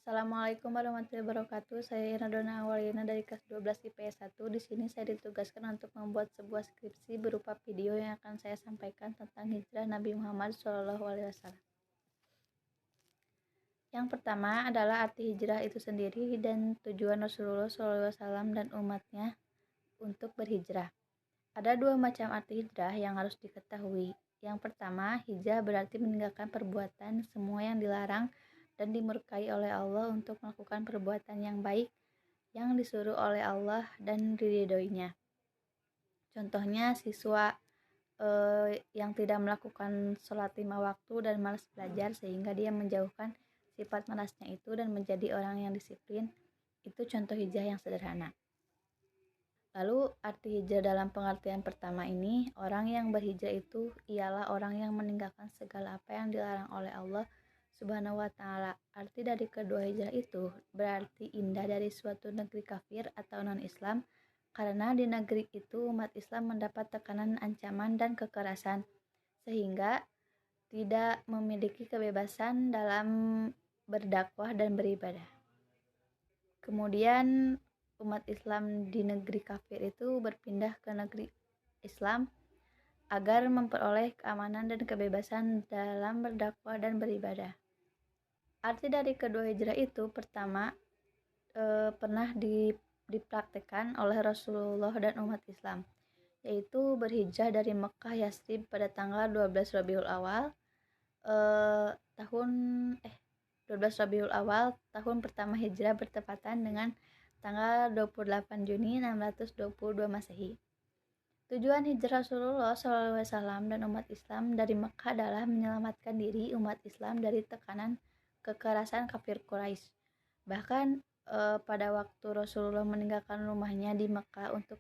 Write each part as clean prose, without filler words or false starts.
Assalamualaikum warahmatullahi wabarakatuh. Saya Ina Dona Awalina dari kelas 12 IPS 1. Di sini saya ditugaskan untuk membuat sebuah skripsi berupa video yang akan saya sampaikan tentang hijrah Nabi Muhammad SAW. Yang pertama adalah arti hijrah itu sendiri dan tujuan Rasulullah SAW dan umatnya untuk berhijrah. Ada dua macam arti hijrah yang harus diketahui. Yang pertama, hijrah berarti meninggalkan perbuatan semua yang dilarang dan dimurkai oleh Allah untuk melakukan perbuatan yang baik yang disuruh oleh Allah dan diridhoinya. Contohnya siswa yang tidak melakukan sholat 5 waktu dan malas belajar sehingga dia menjauhkan sifat malasnya itu dan menjadi orang yang disiplin. Itu contoh hijrah yang sederhana. Lalu arti hijrah dalam pengertian pertama ini, orang yang berhijrah itu ialah orang yang meninggalkan segala apa yang dilarang oleh Allah Subhanahu wa ta'ala. Arti dari kedua hijrah itu berarti indah dari suatu negeri kafir atau non-Islam, karena di negeri itu umat Islam mendapat tekanan, ancaman, dan kekerasan, sehingga tidak memiliki kebebasan dalam berdakwah dan beribadah. Kemudian umat Islam di negeri kafir itu berpindah ke negeri Islam agar memperoleh keamanan dan kebebasan dalam berdakwah dan beribadah. Arti dari kedua hijrah itu pertama pernah dipraktekkan oleh Rasulullah dan umat Islam, yaitu berhijrah dari Mekah Yasrib pada tanggal 12 Rabiul Awal tahun 12 Rabiul Awal tahun pertama hijrah bertepatan dengan tanggal 28 Juni 622 Masehi. Tujuan hijrah Rasulullah SAW dan umat Islam dari Mekah adalah menyelamatkan diri umat Islam dari tekanan kekerasan kafir Quraisy. Bahkan pada waktu Rasulullah meninggalkan rumahnya di Mekah untuk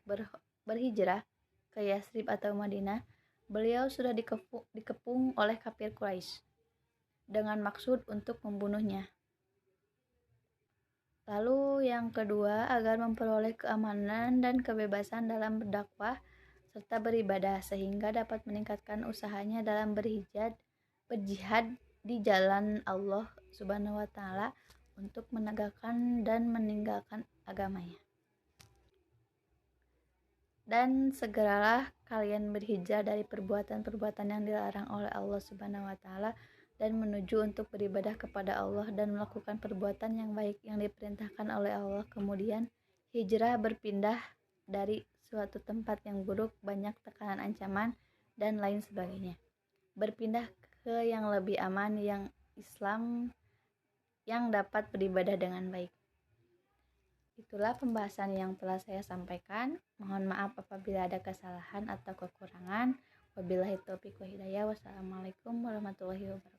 berhijrah ke Yasrib atau Madinah, beliau sudah dikepung oleh kafir Quraisy dengan maksud untuk membunuhnya. Lalu yang kedua, agar memperoleh keamanan dan kebebasan dalam berdakwah serta beribadah sehingga dapat meningkatkan usahanya dalam berjihad di jalan Allah Subhanahu wa ta'ala untuk menegakkan dan meninggalkan agamanya. Dan segeralah kalian berhijrah dari perbuatan-perbuatan yang dilarang oleh Allah Subhanahu wa ta'ala dan menuju untuk beribadah kepada Allah dan melakukan perbuatan yang baik yang diperintahkan oleh Allah. Kemudian hijrah berpindah dari suatu tempat yang buruk, banyak tekanan, ancaman, dan lain sebagainya, berpindah ke yang lebih aman, yang Islam, yang dapat beribadah dengan baik. Itulah pembahasan yang telah saya sampaikan. Mohon maaf apabila ada kesalahan atau kekurangan. Wabillahi taufiq wa hidayah. Wassalamualaikum warahmatullahi wabarakatuh.